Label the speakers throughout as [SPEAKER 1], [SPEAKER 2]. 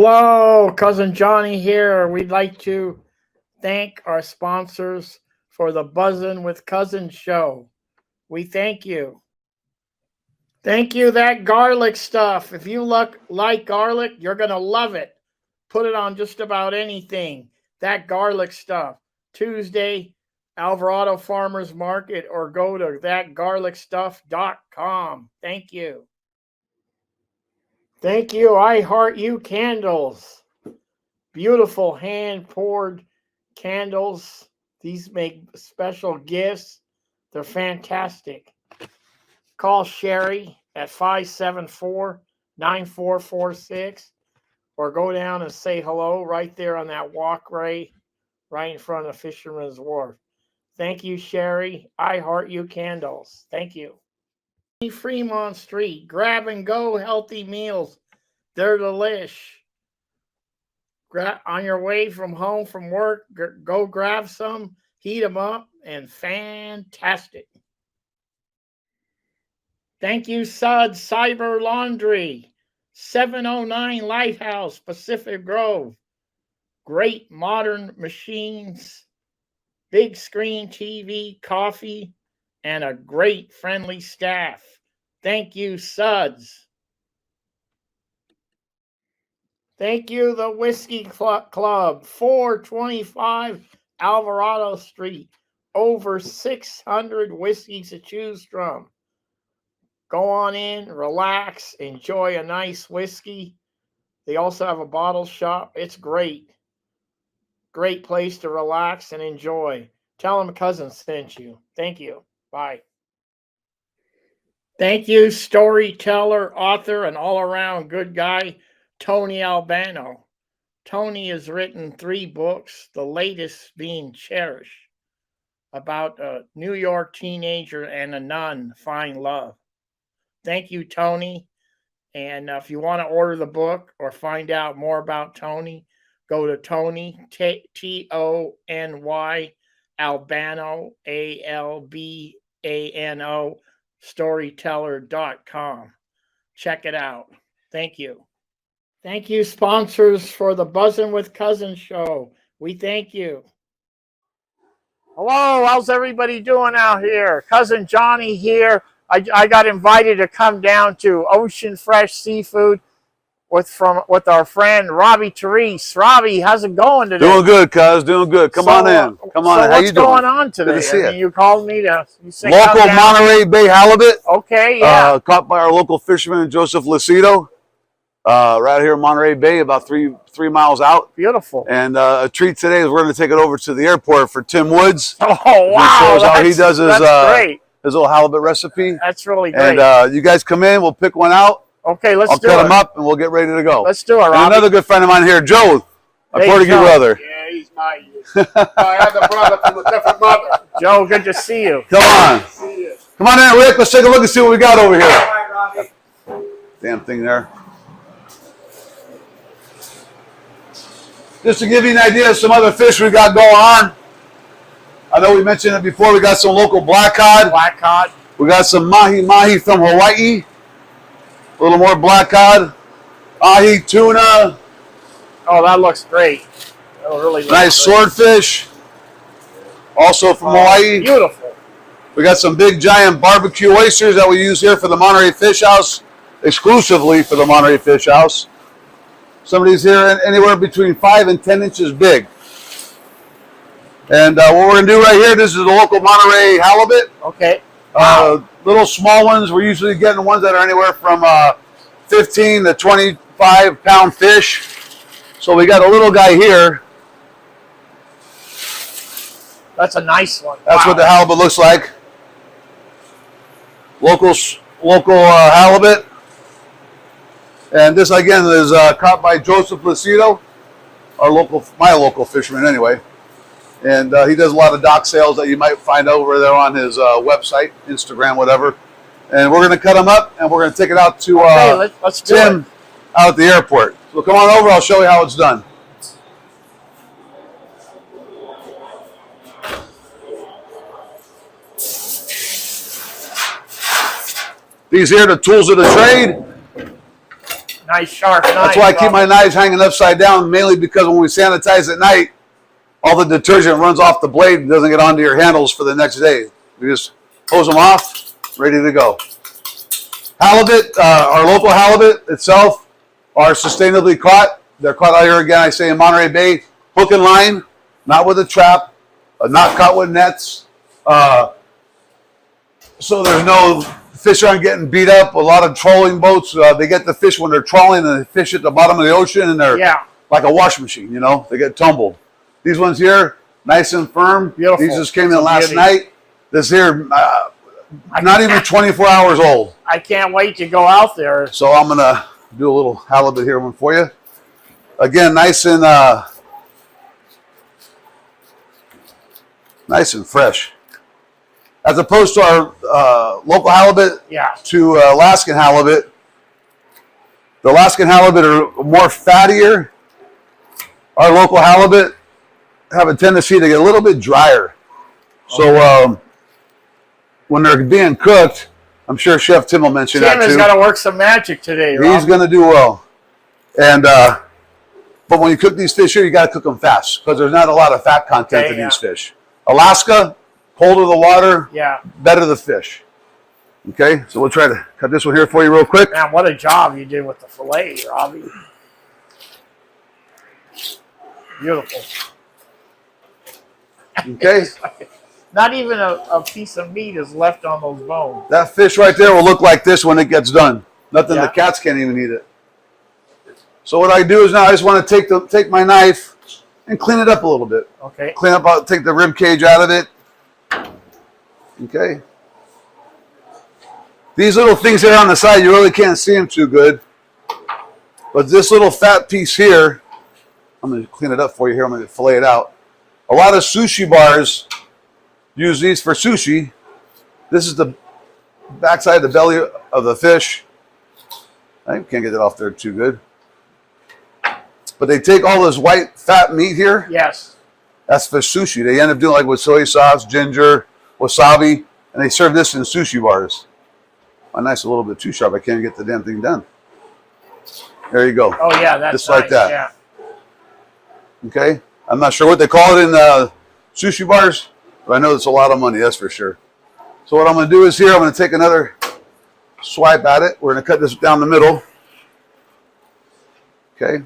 [SPEAKER 1] Hello, Cousin Johnny here. We'd like to thank our sponsors for the Buzzin' with Cousins show. We thank you. Thank you, that garlic stuff. If you like garlic, you're going to love it. Put it on just about anything. That garlic stuff. Tuesday, Alvarado Farmers Market, or go to thatgarlicstuff.com. Thank you. Thank you, I Heart You Candles. Beautiful hand poured candles. These make special gifts. They're fantastic. Call Sherry at 574-9446 or go down and say hello right there on that walkway right in front of Fisherman's Wharf. Thank you, Sherry. I Heart You Candles. Thank you. Fremont Street. Grab and go healthy meals. They're delish. On your way from home from work, go grab some, heat them up, and fantastic. Thank you, Sud Cyber Laundry, 709 Lighthouse, Pacific Grove. Great modern machines, big screen TV, coffee, and a great friendly staff. Thank you, Suds. Thank you, the Whiskey Club, 425 Alvarado Street. Over 600 whiskeys to choose from. Go on in, relax, enjoy a nice whiskey. They also have a bottle shop. It's great. Great place to relax and enjoy. Tell them Cousin sent you. Thank you. Bye. Thank you, storyteller, author, and all-around good guy, Tony Albano. Tony has written 3 books, the latest being Cherish, about a New York teenager and a nun find love. Thank you, Tony. And if you want to order the book or find out more about Tony, go to Tony, Tony, Albano, Albano, storyteller.com. Check it out. Thank you. Thank you, sponsors, for the Buzzin' with Cousins show. We thank you. Hello, how's everybody doing out here? Cousin Johnny here. I got invited to come down to Ocean Fresh Seafood with our friend Robbie Therese. Robbie, how's it going today?
[SPEAKER 2] Doing good, cuz. Doing good. Come on in. Come on in. How you doing?
[SPEAKER 1] What's going on today?
[SPEAKER 2] Good to see you.
[SPEAKER 1] You called me to say
[SPEAKER 2] local Monterey Bay halibut.
[SPEAKER 1] Okay, yeah.
[SPEAKER 2] Caught by our local fisherman Joseph Lucido. Right here in Monterey Bay, about three miles out.
[SPEAKER 1] Beautiful.
[SPEAKER 2] And a treat today is we're going to take it over to the airport for Tim Woods.
[SPEAKER 1] Oh wow!
[SPEAKER 2] Shows how he does his little halibut recipe.
[SPEAKER 1] That's really great.
[SPEAKER 2] And you guys come in, we'll pick one out.
[SPEAKER 1] Okay, I'll
[SPEAKER 2] cut them up and we'll get ready to go.
[SPEAKER 1] Let's do it, Robbie.
[SPEAKER 2] And another good friend of mine here, Joe, my Portuguese brother.
[SPEAKER 3] Yeah, he's my I had a brother from a different mother.
[SPEAKER 1] Joe, good to see you.
[SPEAKER 2] Come on.
[SPEAKER 3] See you.
[SPEAKER 2] Come on in, Rick. Let's take a look and see what we got over here.
[SPEAKER 3] All right, Robbie.
[SPEAKER 2] Damn thing there. Just to give you an idea of some other fish we got going on. I know we mentioned it before. We got some local black cod.
[SPEAKER 1] Black cod.
[SPEAKER 2] We got some mahi from Hawaii. A little more black cod. Ahi tuna.
[SPEAKER 1] Oh, that looks great. That really looks
[SPEAKER 2] nice
[SPEAKER 1] great.
[SPEAKER 2] swordfish. Also from Hawaii.
[SPEAKER 1] Beautiful.
[SPEAKER 2] We got some big giant barbecue oysters that we use here for the Monterey Fish House. Exclusively for the Monterey Fish House. Some of these here anywhere between 5 and 10 inches big. And what we're going to do right here, this is the local Monterey halibut.
[SPEAKER 1] Okay.
[SPEAKER 2] Little small ones, we're usually getting ones that are anywhere from 15 to 25 pound fish. So we got a little guy here.
[SPEAKER 1] That's a nice one.
[SPEAKER 2] That's what the halibut looks like. Local halibut. And this again is caught by Joseph Lucido, my local fisherman anyway. And he does a lot of dock sales that you might find over there on his website, Instagram, whatever. And we're going to cut them up and we're going to take it out to
[SPEAKER 1] let's
[SPEAKER 2] Tim out at the airport. So come on over, I'll show you how it's done. These here are the tools of the trade.
[SPEAKER 1] Nice sharp knife.
[SPEAKER 2] That's why I keep my knives hanging upside down, mainly because when we sanitize at night, all the detergent runs off the blade and doesn't get onto your handles for the next day. We just hose them off, ready to go. Halibut, our local halibut itself, are sustainably caught. They're caught out here, again, I say in Monterey Bay, hook and line, not with a trap, not caught with nets. So there's no fish aren't getting beat up. A lot of trolling boats, they get the fish when they're trawling and they fish at the bottom of the ocean and they're like a wash machine, you know, they get tumbled. These ones here, nice and firm.
[SPEAKER 1] Beautiful.
[SPEAKER 2] These just came in last night. This here, not even 24 hours old.
[SPEAKER 1] I can't wait to go out there.
[SPEAKER 2] So I'm going to do a little halibut here one for you. Again, nice and fresh. As opposed to our local halibut to Alaskan halibut. The Alaskan halibut are more fattier. Our local halibut have a tendency to get a little bit drier. So when they're being cooked, I'm sure Chef Tim will mention that too.
[SPEAKER 1] Tim has got to work some magic today, Rob.
[SPEAKER 2] He's going to do well. And but when you cook these fish here, you got to cook them fast because there's not a lot of fat content in these fish. Alaska, colder the water, better the fish. Okay, so we'll try to cut this one here for you real quick.
[SPEAKER 1] Man, what a job you did with the fillet, Robbie. Beautiful.
[SPEAKER 2] Okay.
[SPEAKER 1] Not even a piece of meat is left on those bones.
[SPEAKER 2] That fish right there will look like this when it gets done. Nothing, the cats can't even eat it. So what I do is now I just want to take my knife and clean it up a little bit.
[SPEAKER 1] Okay.
[SPEAKER 2] Clean up, take the rib cage out of it. Okay. These little things here on the side, you really can't see them too good. But this little fat piece here, I'm going to clean it up for you here. I'm going to fillet it out. A lot of sushi bars use these for sushi. This is the backside of the belly of the fish. I can't get it off there too good. But they take all this white fat meat here.
[SPEAKER 1] Yes.
[SPEAKER 2] That's for sushi. They end up doing like with soy sauce, ginger, wasabi, and they serve this in sushi bars. My knife's a little bit too sharp. I can't get the damn thing done. There you go.
[SPEAKER 1] Oh yeah, that's
[SPEAKER 2] just
[SPEAKER 1] nice.
[SPEAKER 2] like that.
[SPEAKER 1] Yeah.
[SPEAKER 2] Okay. I'm not sure what they call it in sushi bars, but I know it's a lot of money. That's for sure. So what I'm going to do is here, I'm going to take another swipe at it. We're going to cut this down the middle. Okay.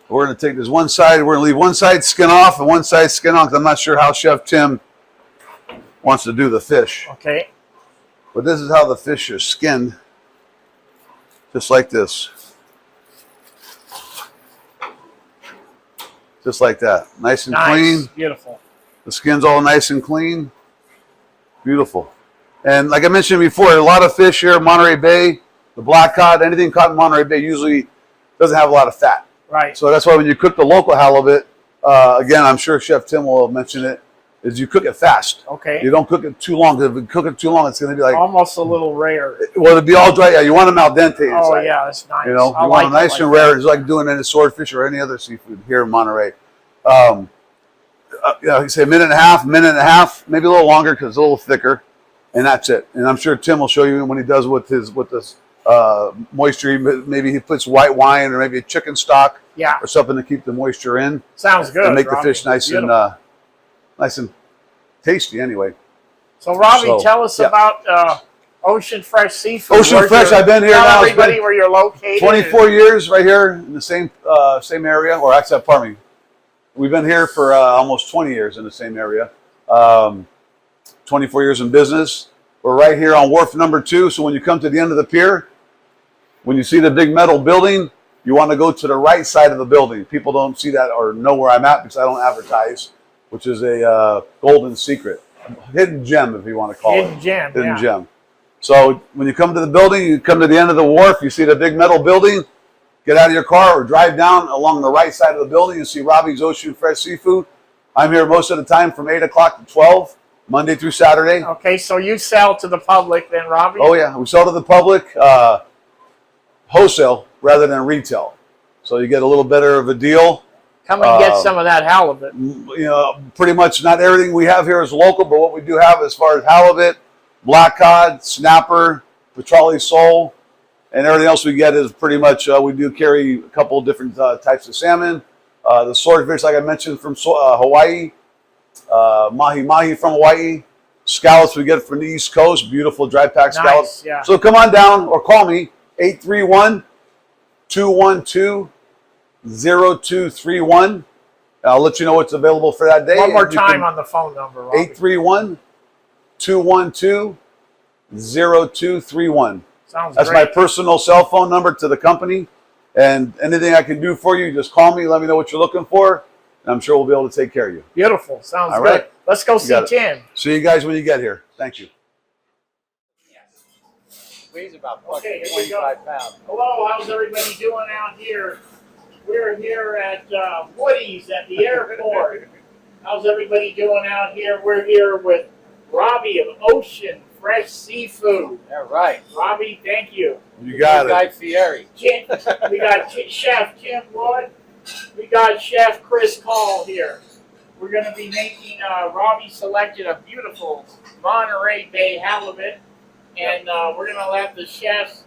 [SPEAKER 2] We're going to take this one side. We're going to leave one side skin off and one side skin on because I'm not sure how Chef Tim wants to do the fish.
[SPEAKER 1] Okay.
[SPEAKER 2] But this is how the fish is skinned. Just like this. Just like that. Nice and clean.
[SPEAKER 1] Beautiful.
[SPEAKER 2] The skin's all nice and clean. Beautiful. And like I mentioned before, a lot of fish here in Monterey Bay, the black cod, anything caught in Monterey Bay usually doesn't have a lot of fat.
[SPEAKER 1] Right.
[SPEAKER 2] So that's why when you cook the local halibut, again, I'm sure Chef Tim will mention it, is you cook it fast.
[SPEAKER 1] Okay.
[SPEAKER 2] You don't cook it too long, because if you cook it too long, it's going to be like...
[SPEAKER 1] almost a little rare.
[SPEAKER 2] Well, it'll be all dry. Yeah, you want them al dente inside.
[SPEAKER 1] Oh, yeah, that's nice.
[SPEAKER 2] You know, you want them nice and rare. It's like doing any swordfish or any other seafood here in Monterey. Yeah, you say a minute and a half, maybe a little longer because it's a little thicker, and that's it. And I'm sure Tim will show you when he does with this moisture. Maybe he puts white wine or maybe a chicken stock or something to keep the moisture in.
[SPEAKER 1] Sounds good.
[SPEAKER 2] To make
[SPEAKER 1] Robbie.
[SPEAKER 2] the fish nice and tasty anyway.
[SPEAKER 1] So Robbie, tell us about Ocean Fresh Seafood.
[SPEAKER 2] Ocean Fresh, I've been here now.
[SPEAKER 1] Tell everybody where you're located.
[SPEAKER 2] 24 years right here in the same area, or actually, pardon me. We've been here for almost 20 years in the same area. 24 years in business. We're right here on wharf number 2. So when you come to the end of the pier, when you see the big metal building, you want to go to the right side of the building. People don't see that or know where I'm at because I don't advertise, which is a golden secret. Hidden gem, if you want to call it. Hidden gem. So when you come to the building, you come to the end of the wharf, you see the big metal building. Get out of your car or drive down along the right side of the building. You see Robbie's Ocean Fresh Seafood. I'm here most of the time from 8 o'clock to 12, Monday through Saturday.
[SPEAKER 1] Okay, so you sell to the public then, Robbie?
[SPEAKER 2] Oh, yeah. We sell to the public wholesale rather than retail. So you get a little better of a deal.
[SPEAKER 1] Come and get some of that halibut.
[SPEAKER 2] You know, pretty much not everything we have here is local, but what we do have as far as halibut, black cod, snapper, petrale sole, And everything else we get is pretty much, we do carry a couple different types of salmon. The swordfish, like I mentioned, from Hawaii. Mahi-mahi from Hawaii. Scallops we get from the East Coast. Beautiful dry pack scallops.
[SPEAKER 1] Yeah.
[SPEAKER 2] So come on down or call me, 831-212-0231. I'll let you know what's available for that day.
[SPEAKER 1] One more time on the phone number, Robbie.
[SPEAKER 2] 831-212-0231.
[SPEAKER 1] Sounds
[SPEAKER 2] That's
[SPEAKER 1] great.
[SPEAKER 2] my personal cell phone number to the company. And anything I can do for you, just call me. Let me know what you're looking for. And I'm sure we'll be able to take care of you.
[SPEAKER 1] Beautiful. Sounds
[SPEAKER 2] All
[SPEAKER 1] good.
[SPEAKER 2] right.
[SPEAKER 1] Let's go see
[SPEAKER 2] got it.
[SPEAKER 1] Tim.
[SPEAKER 2] See you guys when you get here. Thank you.
[SPEAKER 4] Weighs about
[SPEAKER 1] Okay, here we go.
[SPEAKER 4] 25 pounds.
[SPEAKER 1] Hello, how's everybody doing out here? We're here at Woody's at the airport. How's everybody doing out here? We're here with Robbie of Ocean Fresh Seafood.
[SPEAKER 4] Yeah, right.
[SPEAKER 1] Robbie, thank you.
[SPEAKER 2] You got it.
[SPEAKER 4] Guy Fieri.
[SPEAKER 1] We got Chef Tim Wood. We got Chef Chris Caul here. We're going to be making, Robbie selected a beautiful Monterey Bay halibut, and we're going to let the chefs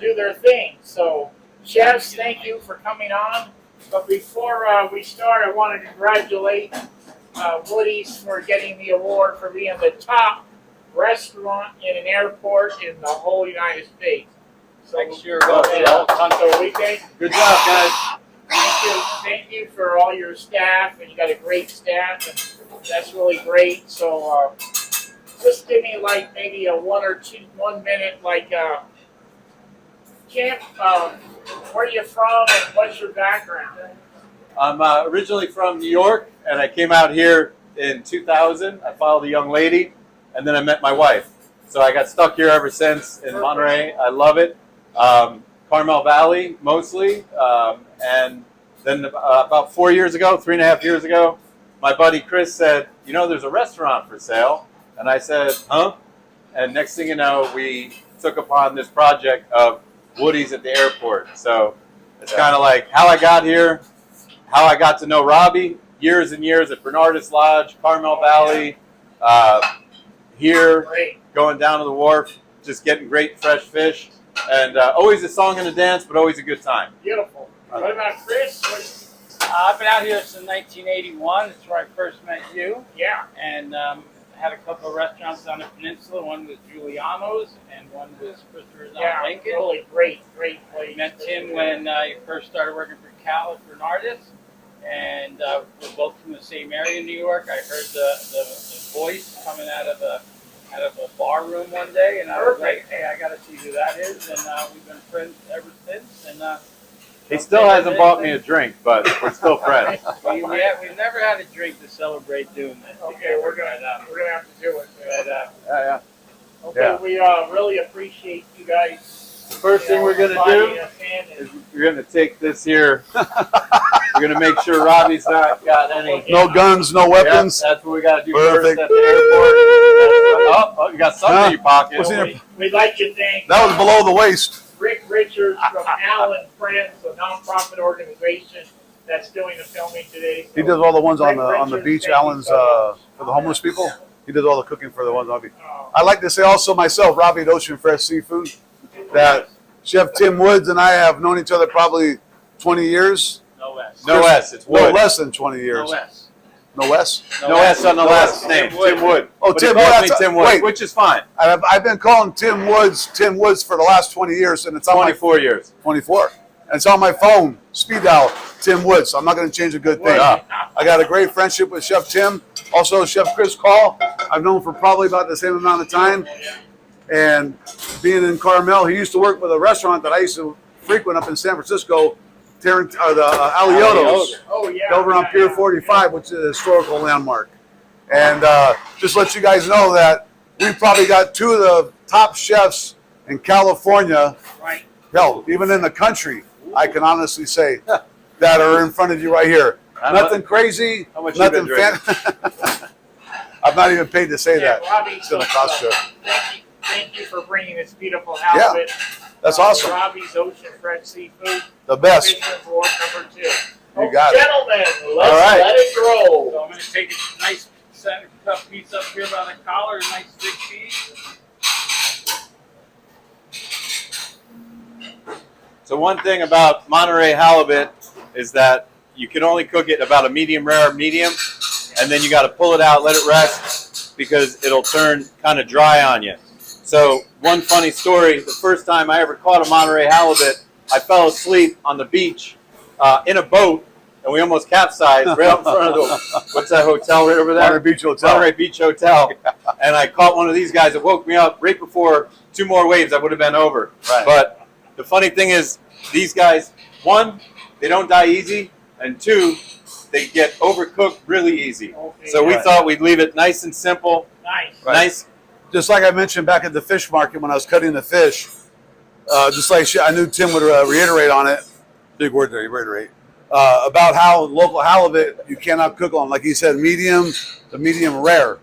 [SPEAKER 1] do their thing. So, chefs, thank you for coming on. But before we start, I want to congratulate Woody's for getting the award for being the top restaurant in an airport in the whole United States. So,
[SPEAKER 4] Next year, we'll see all country.
[SPEAKER 1] so we thank
[SPEAKER 4] Good job, guys.
[SPEAKER 1] Thank you for all your staff, and you got a great staff, and that's really great. So, just give me like maybe a 1 minute, like, Champ, where are you from, and what's your background?
[SPEAKER 4] I'm originally from New York, and I came out here in 2000. I followed a young lady, and then I met my wife. So I got stuck here ever since in Monterey. I love it. Carmel Valley, mostly. And then about 4 years ago, 3.5 years ago, my buddy Chris said, you know, there's a restaurant for sale. And I said, huh? And next thing you know, we took upon this project of Woody's at the airport. So it's kind of like how I got here, how I got to know Robbie, years and years at Bernardus Lodge, Carmel Valley, here,
[SPEAKER 1] Great.
[SPEAKER 4] going down to the wharf, just getting great fresh fish. And always a song and a dance, but always a good time.
[SPEAKER 1] Beautiful. What about Chris?
[SPEAKER 5] I've been out here since 1981. That's where I first met you.
[SPEAKER 1] Yeah.
[SPEAKER 5] And had a couple of restaurants on the peninsula. One was Giuliano's, and one was Christopher's on
[SPEAKER 1] Yeah,
[SPEAKER 5] Lincoln.
[SPEAKER 1] really great place.
[SPEAKER 5] Met Tim when you first started working for Caul at Bernardus, and we're both from the same area in New York. I heard the voice coming out of a bar room one day, and I was like, hey, I got to see who that is. And we've been friends ever since. And
[SPEAKER 4] He still hasn't bought me a drink, but we're still friends.
[SPEAKER 5] we've never had a drink to celebrate doing this.
[SPEAKER 1] Okay, we're gonna have to do it.
[SPEAKER 4] Yeah.
[SPEAKER 1] Okay,
[SPEAKER 4] Yeah.
[SPEAKER 1] we really appreciate you guys.
[SPEAKER 4] The first thing we're going to do is we're going to take this here. We're going to make sure Robbie's not got any.
[SPEAKER 2] No guns, no
[SPEAKER 4] Yeah,
[SPEAKER 2] weapons.
[SPEAKER 4] that's what we got to do
[SPEAKER 2] Perfect.
[SPEAKER 4] first at the airport. Oh, you got something in your pocket.
[SPEAKER 2] What's in your-
[SPEAKER 1] We'd like to thank
[SPEAKER 2] That was below the waist.
[SPEAKER 1] Rick Richards from Allen Friends, a nonprofit organization that's doing the filming today.
[SPEAKER 2] He does all the ones on the beach, Allen's, for the homeless people. He does all the cooking for the ones on the beach. I like to say also myself, Robbie at Ocean Fresh Seafood, that Chef Tim Woods and I have known each other probably 20 years.
[SPEAKER 5] No S.
[SPEAKER 4] No S, it's
[SPEAKER 2] No
[SPEAKER 4] Wood.
[SPEAKER 2] less than 20 years.
[SPEAKER 5] No S.
[SPEAKER 2] No S?
[SPEAKER 4] No S on the
[SPEAKER 2] No
[SPEAKER 4] last
[SPEAKER 2] S.
[SPEAKER 4] name.
[SPEAKER 5] Tim Wood.
[SPEAKER 4] Tim Wood.
[SPEAKER 2] Oh,
[SPEAKER 4] But
[SPEAKER 2] Tim
[SPEAKER 4] he
[SPEAKER 2] Wood,
[SPEAKER 4] calls me
[SPEAKER 2] that's-
[SPEAKER 4] Tim Wood,
[SPEAKER 2] wait.
[SPEAKER 4] which is fine.
[SPEAKER 2] I've been calling Tim Woods for the last 20 years, and it's on my
[SPEAKER 4] 24 years.
[SPEAKER 2] 24. And it's on my phone, speed dial, Tim Woods. So I'm not going to change a good thing.
[SPEAKER 4] Yeah.
[SPEAKER 2] I got a great friendship with Chef Tim. Also, Chef Chris Caul, I've known for probably about the same amount of time. And being in Carmel, he used to work with a restaurant that I used to frequent up in San Francisco, the Aliotos,
[SPEAKER 1] Oh, yeah.
[SPEAKER 2] over on Pier 45, which is a historical landmark. And just let you guys know that we probably got two of the top chefs in California,
[SPEAKER 1] Right.
[SPEAKER 2] hell, even in the country, I can honestly say, that are in front of you right here. Nothing crazy,
[SPEAKER 4] how much you
[SPEAKER 2] nothing
[SPEAKER 4] been
[SPEAKER 2] fancy. I'm not even paid to say that.
[SPEAKER 1] Robbie,
[SPEAKER 2] It's going to cost you.
[SPEAKER 1] Thank you for bringing this beautiful halibut.
[SPEAKER 2] That's awesome.
[SPEAKER 1] Robbie's Ocean Fresh Seafood.
[SPEAKER 2] The best.
[SPEAKER 1] Fisherman's Wharf number 2.
[SPEAKER 2] You got it.
[SPEAKER 1] Gentlemen, let's
[SPEAKER 4] All right.
[SPEAKER 1] let it grow.
[SPEAKER 5] So I'm going to take a nice center cut piece up here by the collar, a nice big piece.
[SPEAKER 4] So one thing about Monterey halibut is that you can only cook it about a medium rare, medium, and then you got to pull it out, let it rest, because it'll turn kind of dry on you. So one funny story, the first time I ever caught a Monterey halibut, I fell asleep on the beach in a boat, and we almost capsized right up in front of the, what's that hotel right over there?
[SPEAKER 2] Monterey Beach Hotel.
[SPEAKER 4] Monterey Beach Hotel. And I caught one of these guys that woke me up right before 2 more waves, I would have been over.
[SPEAKER 2] Right.
[SPEAKER 4] But the funny thing is, these guys, 1, they don't die easy, and 2, they get overcooked really easy.
[SPEAKER 5] Okay,
[SPEAKER 4] So we
[SPEAKER 2] Right.
[SPEAKER 4] thought we'd leave it nice and simple,
[SPEAKER 5] nice.
[SPEAKER 2] Right.
[SPEAKER 4] nice.
[SPEAKER 2] Just like I mentioned back at the fish market when I was cutting the fish, just like I knew Tim would reiterate on it, big word there, reiterate, about how local halibut, you cannot cook on, like he said, medium to medium rare.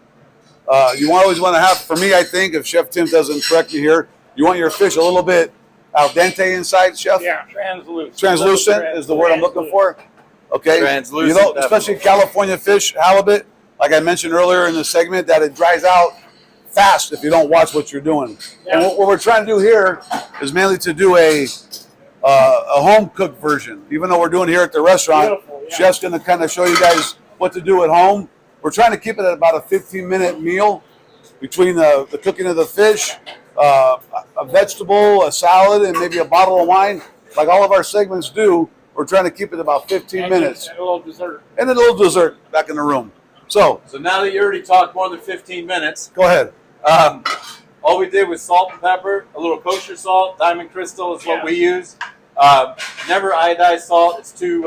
[SPEAKER 2] You always want to have, for me, I think, if Chef Tim doesn't correct me here, you want your fish a little bit al dente inside, Chef?
[SPEAKER 5] Yeah, translucent.
[SPEAKER 2] Translucent is the word I'm looking for. Okay.
[SPEAKER 4] Translucent,
[SPEAKER 2] You know, especially California fish, halibut, like I mentioned earlier in the segment, that it dries out fast if you don't watch what you're doing.
[SPEAKER 5] Yeah.
[SPEAKER 2] And what we're trying to do here is mainly to do a home cooked version. Even though we're doing here at the restaurant,
[SPEAKER 5] Beautiful, yeah.
[SPEAKER 2] Chef's going to kind of show you guys what to do at home. We're trying to keep it at about a 15-minute meal between the cooking of the fish, a vegetable, a salad, and maybe a bottle of wine. Like all of our segments do, we're trying to keep it about 15 minutes.
[SPEAKER 5] And a little dessert.
[SPEAKER 2] And a little dessert back in the room. So,
[SPEAKER 4] So now that you already talked more than 15 minutes,
[SPEAKER 2] go ahead.
[SPEAKER 4] all we did was salt and pepper, a little kosher salt, diamond crystal is what
[SPEAKER 5] Yeah.
[SPEAKER 4] we use. Never iodized salt; it's too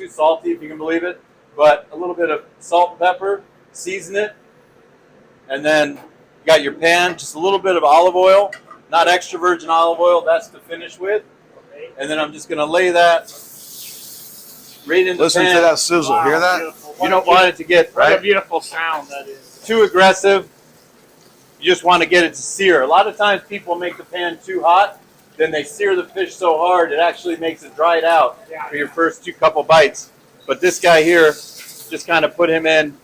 [SPEAKER 4] salty, if you can believe it. But a little bit of salt and pepper, season it, and then you got your pan, just a little bit of olive oil, not extra virgin olive oil. That's to finish with,
[SPEAKER 5] Okay.
[SPEAKER 4] and then I'm just gonna lay that right in the
[SPEAKER 2] Listen
[SPEAKER 4] pan.
[SPEAKER 2] to that sizzle.
[SPEAKER 5] Wow,
[SPEAKER 2] Hear that?
[SPEAKER 5] beautiful.
[SPEAKER 4] You don't want it to get
[SPEAKER 5] What a
[SPEAKER 4] right
[SPEAKER 5] beautiful sound that is.
[SPEAKER 4] too aggressive. You just want to get it to sear. A lot of times people make the pan too hot, then they sear the fish so hard it actually makes it dried out
[SPEAKER 5] Yeah.
[SPEAKER 4] for your first 2 couple bites. But this guy here, just kind of put him in.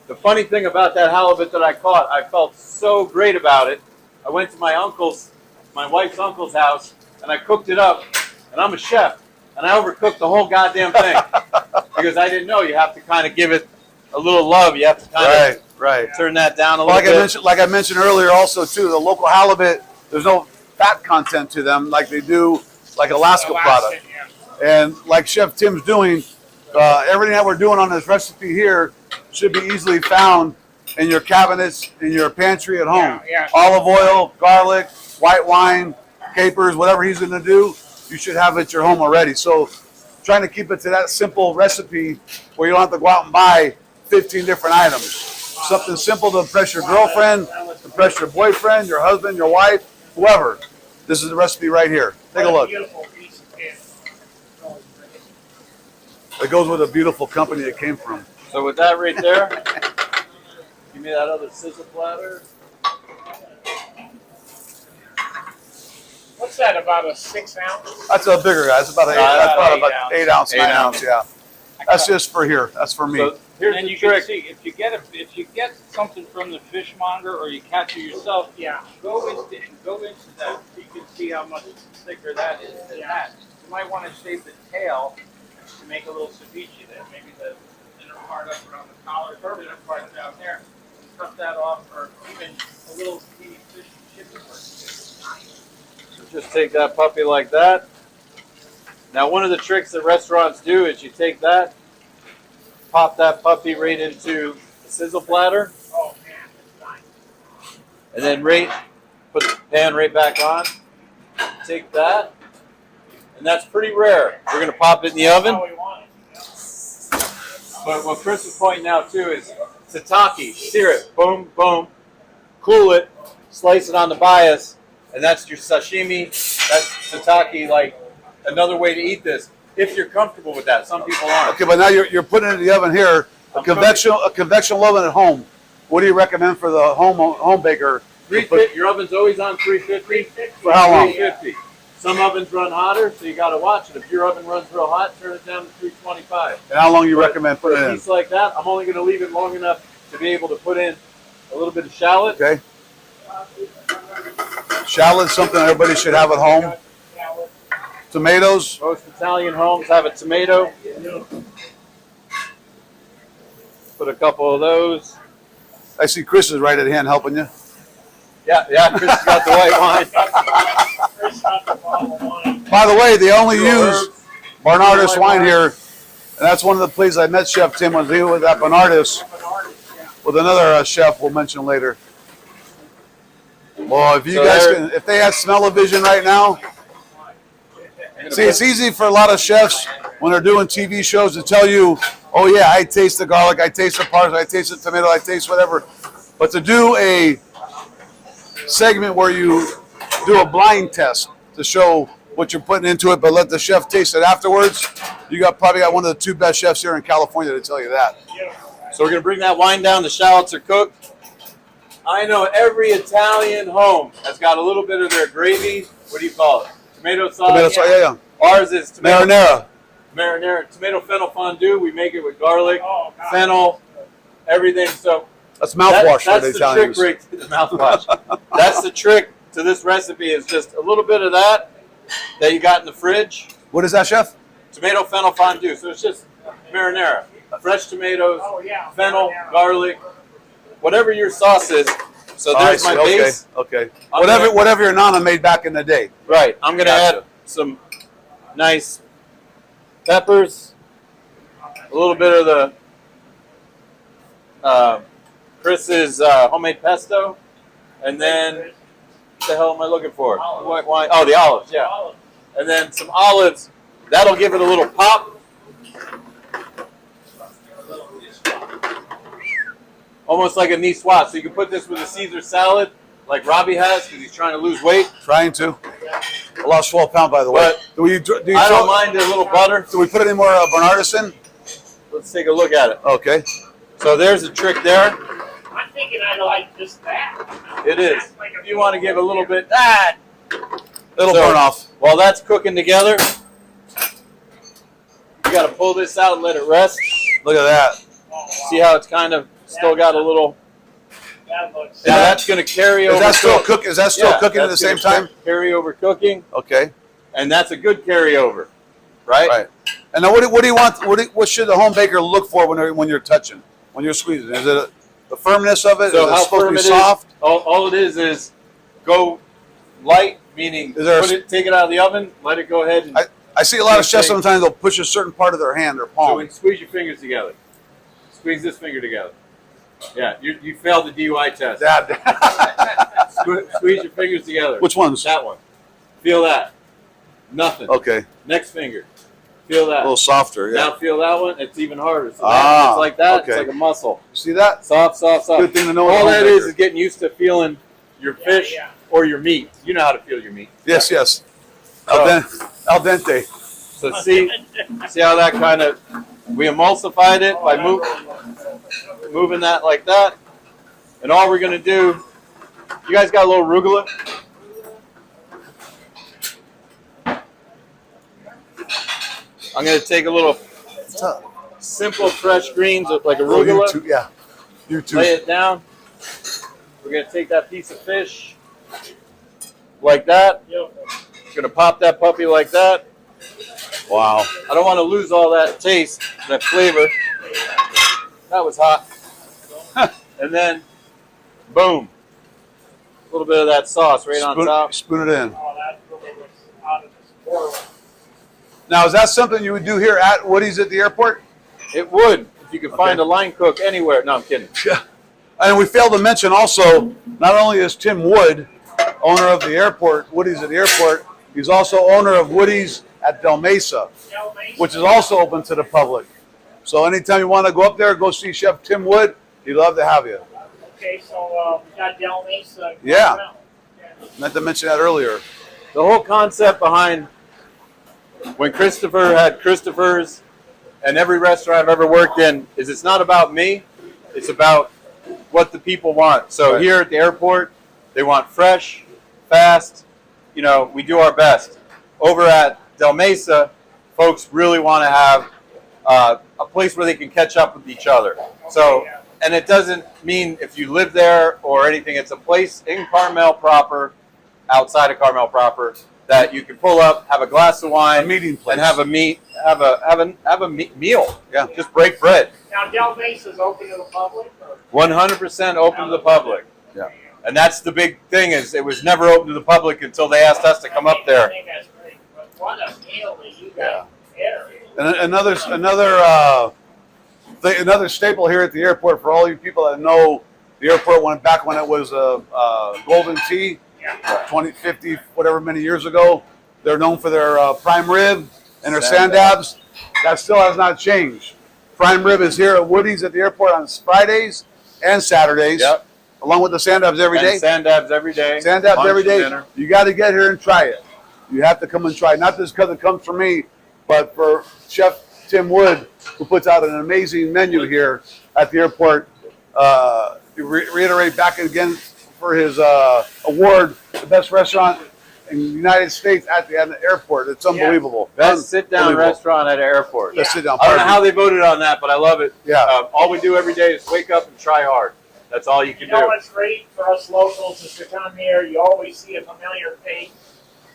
[SPEAKER 4] The funny thing about that halibut that I caught, I felt so great about it. I went to my wife's uncle's house, and I cooked it up. And I'm a chef, and I overcooked the whole goddamn thing because I didn't know you have to kind of give it a little love. You have to kind
[SPEAKER 2] Right.
[SPEAKER 4] of turn that down a
[SPEAKER 2] Well,
[SPEAKER 4] little bit.
[SPEAKER 2] like I mentioned earlier, also too, the local halibut, there's no fat content to them like they do like Alaska product.
[SPEAKER 5] Yeah.
[SPEAKER 2] And like Chef Tim's doing, everything that we're doing on this recipe here should be easily found in your cabinets, in your pantry at home.
[SPEAKER 5] Yeah.
[SPEAKER 2] Olive oil, garlic, white wine, capers, whatever he's going to do, you should have it at your home already. So trying to keep it to that simple recipe where you don't have to go out and buy 15 different items. Something simple to impress your girlfriend, impress your boyfriend, your husband, your wife, whoever. This is the recipe right here. Take a look.
[SPEAKER 5] Beautiful piece of fish.
[SPEAKER 2] It goes with a beautiful company it came from.
[SPEAKER 4] So with that right there, give me that other sizzle platter.
[SPEAKER 5] What's that, about a 6 ounce?
[SPEAKER 2] That's a bigger guy. It's about
[SPEAKER 4] About
[SPEAKER 2] 8 ounce, 9
[SPEAKER 4] 8
[SPEAKER 2] ounce. Yeah. That's just for here. That's for me.
[SPEAKER 4] So here's
[SPEAKER 5] And
[SPEAKER 4] the
[SPEAKER 5] you can
[SPEAKER 4] trick.
[SPEAKER 5] see, if you get something from the fishmonger or you catch it yourself, go into that. You can see how much thicker that is than that. You might want to shave the tail to make a little ceviche there. Maybe the inner part up around the collar, or the inner part down there. And cut that off, or even a little teeny fish and chip.
[SPEAKER 4] So just take that puppy like that. Now one of the tricks that restaurants do is you take that, pop that puppy right into the sizzle platter,
[SPEAKER 5] Oh man, that's nice.
[SPEAKER 4] and then put the pan right back on. Take that, and that's pretty rare. We're gonna pop it in the oven.
[SPEAKER 5] That's how we want it.
[SPEAKER 4] But what Chris was pointing out too is tataki, sear it, boom, boom, cool it, slice it on the bias, and that's your sashimi. That's tataki, like another way to eat this. If you're comfortable with that, some people aren't.
[SPEAKER 2] Okay, but now you're putting it in the oven here. A convection oven at home. What do you recommend for the home baker?
[SPEAKER 4] 350. Your oven's always on 350.
[SPEAKER 2] For how long?
[SPEAKER 4] 350. Some ovens run hotter, so you got to watch it. If your oven runs real hot, turn it down to 325.
[SPEAKER 2] And how long you recommend
[SPEAKER 4] For
[SPEAKER 2] putting
[SPEAKER 4] a
[SPEAKER 2] it in?
[SPEAKER 4] piece like that, I'm only going to leave it long enough to be able to put in a little bit of shallot.
[SPEAKER 2] Okay. Shallot's something everybody should have at home tomatoes.
[SPEAKER 4] Most Italian homes have a tomato. Put a couple of those.
[SPEAKER 2] I see Chris is right at hand helping you.
[SPEAKER 4] Yeah, Chris has got the white wine.
[SPEAKER 2] By the way, they only
[SPEAKER 4] Little
[SPEAKER 2] use
[SPEAKER 4] herbs.
[SPEAKER 2] Bernardus wine here, and that's one of the places I met Chef Tim was here with that Bernardus with another chef we'll mention later. Well, if you guys can, if they had smell-o-vision right now, see, it's easy for a lot of chefs when they're doing TV shows to tell you, oh yeah, I taste the garlic, I taste the parsley, I taste the tomato, I taste whatever. But to do a segment where you do a blind test to show what you're putting into it, but let the chef taste it afterwards, you probably got one of the two best chefs here in California to tell you that.
[SPEAKER 4] So we're going to bring that wine down. The shallots are cooked. I know every Italian home has got a little bit of their gravy. What do you call it? Tomato sauce?
[SPEAKER 2] Tomato sauce, yeah.
[SPEAKER 4] Ours is tomato
[SPEAKER 2] Marinara.
[SPEAKER 4] tomato fennel fondue. We make it with garlic, fennel, everything. So
[SPEAKER 2] That's mouthwash for the
[SPEAKER 4] that's the
[SPEAKER 2] Italians.
[SPEAKER 4] trick, Rick. The mouthwash. That's the trick to this recipe is just a little bit of that you got in the fridge.
[SPEAKER 2] What is that, chef?
[SPEAKER 4] Tomato fennel fondue. So it's just marinara. Fresh tomatoes, fennel, garlic, whatever your sauce is. So there's my base.
[SPEAKER 2] Okay. Whatever your nana made back in the day.
[SPEAKER 4] Right. I'm going to add some nice peppers, a little bit of the Chris's homemade pesto, and then what the hell am I looking for? White wine. Oh, the olives, yeah. And then some olives. That'll give it a little pop. Almost like a niçoise. So you can put this with a Caesar salad like Robbie has because he's trying to lose weight.
[SPEAKER 2] Trying to. I lost 12 pounds, by the way.
[SPEAKER 4] I don't mind a little butter.
[SPEAKER 2] Do we put any more Bernardus in?
[SPEAKER 4] Let's take a look at it.
[SPEAKER 2] Okay.
[SPEAKER 4] So there's a trick there.
[SPEAKER 1] I'm thinking I like just that.
[SPEAKER 4] It is. If you want to give a little bit,
[SPEAKER 2] It'll burn off.
[SPEAKER 4] While that's cooking together, you got to pull this out and let it rest.
[SPEAKER 2] Look at that.
[SPEAKER 4] See how it's kind of still got a little.
[SPEAKER 1] That looks.
[SPEAKER 4] Now that's going to carry over.
[SPEAKER 2] Is that still cooking? Is that still cooking at the same time?
[SPEAKER 4] Carry over cooking,
[SPEAKER 2] Okay.
[SPEAKER 4] and that's a good carryover, right?
[SPEAKER 2] Right. And now, what do you want? What should the home baker look for when you're touching, when you're squeezing? Is it the firmness of it?
[SPEAKER 4] So
[SPEAKER 2] is it
[SPEAKER 4] how
[SPEAKER 2] supposed to
[SPEAKER 4] firm
[SPEAKER 2] be
[SPEAKER 4] it is?
[SPEAKER 2] soft?
[SPEAKER 4] All it is go light, meaning take it out of the oven, let it go ahead. And
[SPEAKER 2] I see a lot of chefs sometimes they'll push a certain part of their hand or
[SPEAKER 4] so
[SPEAKER 2] palm.
[SPEAKER 4] when squeeze your fingers together. Squeeze this finger together. Yeah, you failed the DUI test. Squeeze your fingers together.
[SPEAKER 2] Which ones?
[SPEAKER 4] That one. Feel that. Nothing.
[SPEAKER 2] Okay.
[SPEAKER 4] Next finger. Feel that.
[SPEAKER 2] A little softer, yeah.
[SPEAKER 4] Now feel that one. It's even harder. So
[SPEAKER 2] Ah,
[SPEAKER 4] it's like that.
[SPEAKER 2] okay.
[SPEAKER 4] It's like a muscle.
[SPEAKER 2] You see that?
[SPEAKER 4] Soft, soft, soft.
[SPEAKER 2] Good thing to know.
[SPEAKER 4] All
[SPEAKER 2] as a
[SPEAKER 4] that
[SPEAKER 2] homemaker.
[SPEAKER 4] is getting used to feeling your fish or your meat. You know how to feel your meat.
[SPEAKER 2] Yes, yes.
[SPEAKER 4] So-
[SPEAKER 2] Al dente.
[SPEAKER 4] So see how that kind of, we emulsified it by moving that like that. And all we're going to do, you guys got a little arugula? I'm going to take a little simple fresh greens like arugula.
[SPEAKER 2] You too, yeah. You too.
[SPEAKER 4] Lay it down. We're going to take that piece of fish like that. Going to pop that puppy like that.
[SPEAKER 2] Wow.
[SPEAKER 4] I don't want to lose all that taste, that flavor. That was hot. And then, boom. A little bit of that sauce right on top.
[SPEAKER 2] Spoon it in.
[SPEAKER 1] Oh, that really looks out of this world.
[SPEAKER 2] Now, is that something you would do here at Woody's at the airport?
[SPEAKER 4] It would, if you could find a line cook anywhere. No, I'm kidding.
[SPEAKER 2] Yeah. And we failed to mention also, not only is Tim Wood owner of the airport, Woody's at the airport, he's also owner of Woody's at Del Mesa, which is also open to the public. So anytime you want to go up there, go see Chef Tim Wood. He'd love to have you.
[SPEAKER 1] Okay, so we got Del Mesa.
[SPEAKER 2] Yeah. Meant to mention that earlier.
[SPEAKER 4] The whole concept behind when Christopher had Christopher's and every restaurant I've ever worked in is it's not about me. It's about what the people want. So
[SPEAKER 2] Right.
[SPEAKER 4] here at the airport, they want fresh, fast. You know, we do our best. Over at Del Mesa, folks really want to have a place where they can catch up with each other. So, and it doesn't mean if you live there or anything. It's a place in Carmel proper, outside of Carmel proper, that you can pull up, have a glass of
[SPEAKER 2] A
[SPEAKER 4] wine,
[SPEAKER 2] meeting place.
[SPEAKER 4] and have a meal.
[SPEAKER 2] Yeah.
[SPEAKER 4] Just break bread.
[SPEAKER 1] Now, Del Mesa is open to the public? Or?
[SPEAKER 4] 100% open to the public.
[SPEAKER 2] Yeah.
[SPEAKER 4] And that's the big thing, is it was never open to the public until they asked us to come up there.
[SPEAKER 1] I think that's great. But what a meal that you got there.
[SPEAKER 2] And another staple here at the airport for all you people that know the airport went back when it was a Golden Tea,
[SPEAKER 1] Yeah.
[SPEAKER 2] 20, 50, whatever many years ago. They're known for their prime rib and their
[SPEAKER 4] Sand
[SPEAKER 2] sand dabs. That still has not changed. Prime rib is here at Woody's at the airport on Fridays and Saturdays,
[SPEAKER 4] Yep.
[SPEAKER 2] along with the sand dabs every day.
[SPEAKER 4] And sand dabs every day.
[SPEAKER 2] Sand dabs
[SPEAKER 4] lunch
[SPEAKER 2] every
[SPEAKER 4] and
[SPEAKER 2] day.
[SPEAKER 4] dinner.
[SPEAKER 2] You got to get here and try it. You have to come and try it. Not just because it comes from me, but for Chef Tim Wood, who puts out an amazing menu here at the airport. To reiterate back again for his award, the best restaurant in the United States at the airport. It's unbelievable.
[SPEAKER 4] Best sit-down
[SPEAKER 2] Unbelievable.
[SPEAKER 4] restaurant at an airport.
[SPEAKER 2] Best sit-down.
[SPEAKER 4] I don't know how they voted on that, but I love it.
[SPEAKER 2] Yeah.
[SPEAKER 4] All we do every day is wake up and try hard. That's all you
[SPEAKER 1] You
[SPEAKER 4] can
[SPEAKER 1] know
[SPEAKER 4] do.
[SPEAKER 1] what's great for us locals is to come here, you always see a familiar face,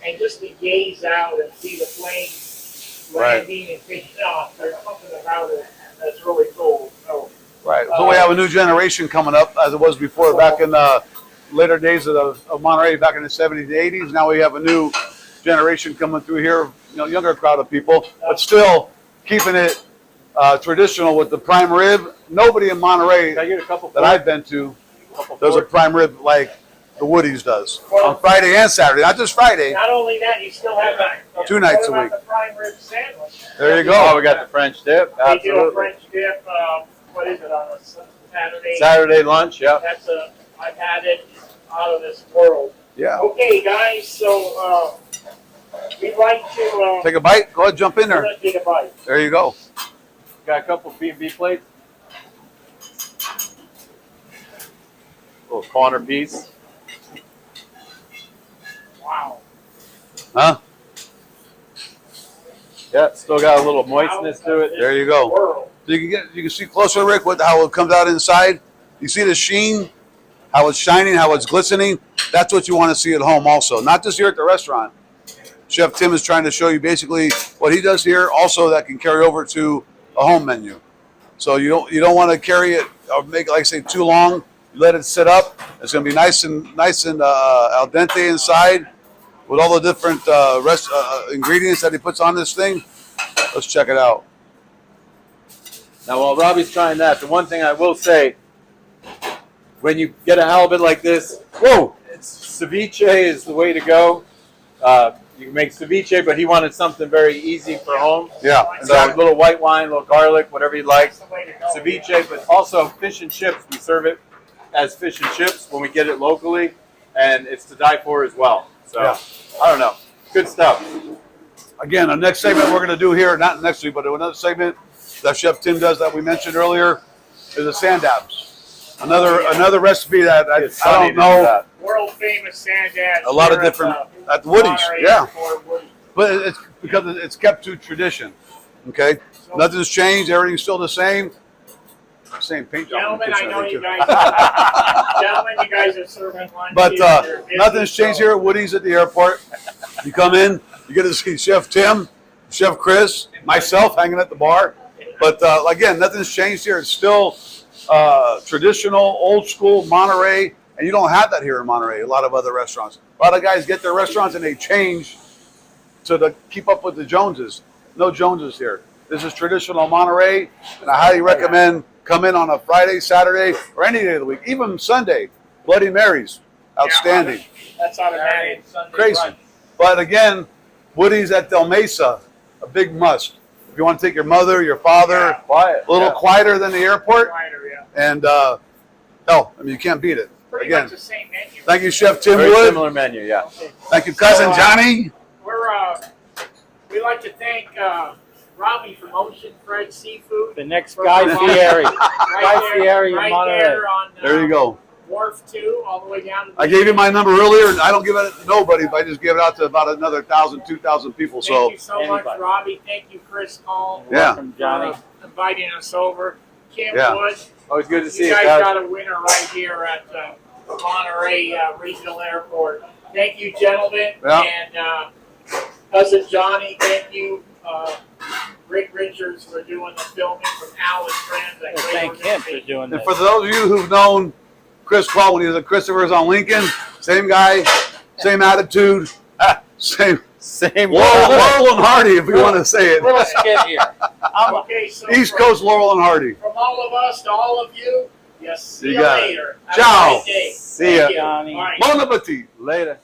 [SPEAKER 1] and just to gaze out and see the planes landing and taking off. There's something about it that's really cool. So,
[SPEAKER 2] Right. So we have a new generation coming up, as it was before, back in the later days of Monterey, back in the 70s and 80s. Now we have a new generation coming through here, younger crowd of people, but still keeping it traditional with the prime rib. Nobody in Monterey
[SPEAKER 4] Can I get a couple?
[SPEAKER 2] that I've been to does a
[SPEAKER 4] forks?
[SPEAKER 2] prime rib like the Woody's does on Friday and Saturday, not just Friday.
[SPEAKER 1] not only that, you still have that.
[SPEAKER 2] 2 nights a
[SPEAKER 1] what
[SPEAKER 2] week.
[SPEAKER 1] about the prime rib sandwich?
[SPEAKER 2] There you
[SPEAKER 4] Oh,
[SPEAKER 2] go.
[SPEAKER 4] we got the French dip.
[SPEAKER 1] They do a
[SPEAKER 4] Absolutely.
[SPEAKER 1] French dip. What is it on a Saturday?
[SPEAKER 4] Saturday lunch. Yep.
[SPEAKER 1] I've had it out of this world.
[SPEAKER 2] Yeah.
[SPEAKER 1] Okay, guys. So we'd like to
[SPEAKER 2] Take a bite. Go ahead, jump in there.
[SPEAKER 1] take a bite.
[SPEAKER 2] There you go.
[SPEAKER 4] Got a couple B&B plates. Little corner piece.
[SPEAKER 1] Wow.
[SPEAKER 2] Huh?
[SPEAKER 4] Yeah, still got a little moistness to it.
[SPEAKER 2] There you go.
[SPEAKER 1] World.
[SPEAKER 2] So you can see closer, Rick, how it comes out inside. You see the sheen, how it's shining, how it's glistening. That's what you want to see at home also, not just here at the restaurant. Chef Tim is trying to show you basically what he does here, also that can carry over to a home menu. So you don't want to carry it or make it, like I say, too long. You let it sit up. It's going to be nice and al dente inside with all the different ingredients that he puts on this thing. Let's check it out.
[SPEAKER 4] Now, while Robbie's trying that, the one thing I will say, when you get a halibut like this, ceviche is the way to go. You can make ceviche, but he wanted something very easy for home.
[SPEAKER 2] Yeah,
[SPEAKER 4] So a little white wine, a little garlic, whatever you like.
[SPEAKER 1] That's the way to go.
[SPEAKER 4] Ceviche, but also fish and chips. We serve it as fish and chips when we get it locally, and it's to die for as well. So,
[SPEAKER 2] Yeah.
[SPEAKER 4] I don't know. Good stuff.
[SPEAKER 2] Again, the next segment we're going to do here, not next week, but another segment that Chef Tim does that we mentioned earlier is the sand dabs. Another recipe that I don't know.
[SPEAKER 1] World famous sand dabs.
[SPEAKER 2] A lot of
[SPEAKER 1] here
[SPEAKER 2] different at
[SPEAKER 1] the
[SPEAKER 2] Woody's,
[SPEAKER 1] Monterey
[SPEAKER 2] yeah.
[SPEAKER 1] Airport, Woody's.
[SPEAKER 2] But it's because it's kept to tradition. Okay,
[SPEAKER 1] So,
[SPEAKER 2] nothing's changed. Everything's still the same. Same paint job.
[SPEAKER 1] Gentlemen, I know you
[SPEAKER 2] too.
[SPEAKER 1] guys. Gentlemen, you guys are serving lunch.
[SPEAKER 2] But
[SPEAKER 1] here. You're busy,
[SPEAKER 2] nothing's changed
[SPEAKER 1] so-
[SPEAKER 2] here at Woody's at the airport. You come in, you get to see Chef Tim, Chef Chris, myself hanging at the bar. But again, nothing's changed here. It's still traditional, old school Monterey, and you don't have that here in Monterey. A lot of other restaurants. A lot of guys get their restaurants and they change to keep up with the Joneses. No Joneses here. This is traditional Monterey, and I highly recommend come in on a Friday, Saturday, or any day of the week, even Sunday. Bloody Marys, outstanding.
[SPEAKER 1] That's automatic.
[SPEAKER 5] Sunday
[SPEAKER 2] Crazy.
[SPEAKER 5] brunch.
[SPEAKER 2] But again, Woody's at Del Mesa, a big must. If you want to take your mother, your father,
[SPEAKER 4] Quiet.
[SPEAKER 2] a little quieter than the airport,
[SPEAKER 1] Wider, yeah.
[SPEAKER 2] and hell, I mean, you can't beat it.
[SPEAKER 1] Pretty
[SPEAKER 2] Again,
[SPEAKER 1] much the same menu.
[SPEAKER 2] thank you, Chef Tim
[SPEAKER 4] Very
[SPEAKER 2] Wood.
[SPEAKER 4] similar menu, yeah.
[SPEAKER 1] Okay.
[SPEAKER 2] Thank you, cousin
[SPEAKER 1] So,
[SPEAKER 2] Johnny.
[SPEAKER 1] We'd like to thank Robbie from Ocean Fred Seafood.
[SPEAKER 5] The next Guy Fieri.
[SPEAKER 1] Right
[SPEAKER 5] Fieri in
[SPEAKER 1] right
[SPEAKER 5] Monterey.
[SPEAKER 1] there on
[SPEAKER 2] There you go.
[SPEAKER 1] Wharf 2, all the way down to the
[SPEAKER 2] I gave you my number earlier, and I don't give it to nobody, but I just give it out to about another 1,000, 2,000 people. So
[SPEAKER 1] Thank you so much,
[SPEAKER 5] Anybody.
[SPEAKER 1] Robbie. Thank you, Chris Caul,
[SPEAKER 2] Yeah.
[SPEAKER 5] From Johnny.
[SPEAKER 1] for inviting us over. Kim
[SPEAKER 2] Yeah.
[SPEAKER 1] Wood,
[SPEAKER 4] Always good to see
[SPEAKER 1] you
[SPEAKER 4] you
[SPEAKER 1] guys
[SPEAKER 4] guys.
[SPEAKER 1] got a winner right here at Monterey Regional Airport. Thank you, gentlemen.
[SPEAKER 2] Yeah.
[SPEAKER 1] And Cousin Johnny, thank you. Rick Richards for doing the filming from Alice Trans.
[SPEAKER 5] Well, thank him for doing
[SPEAKER 2] And
[SPEAKER 5] this.
[SPEAKER 2] for those of you who've known Chris Caul when he was at Christopher's on Lincoln, same guy, same attitude, same Laurel and Hardy, if we want to say it.
[SPEAKER 5] Little skit here.
[SPEAKER 1] Okay, so
[SPEAKER 2] East Coast Laurel and Hardy.
[SPEAKER 1] from all of us to all of you, yes, see
[SPEAKER 2] You
[SPEAKER 1] you
[SPEAKER 2] got it.
[SPEAKER 1] later. Have
[SPEAKER 2] Ciao.
[SPEAKER 1] a great day.
[SPEAKER 4] See ya.
[SPEAKER 1] Thank you.
[SPEAKER 5] Johnny.
[SPEAKER 1] All right.
[SPEAKER 2] Bon appetit.
[SPEAKER 4] Later.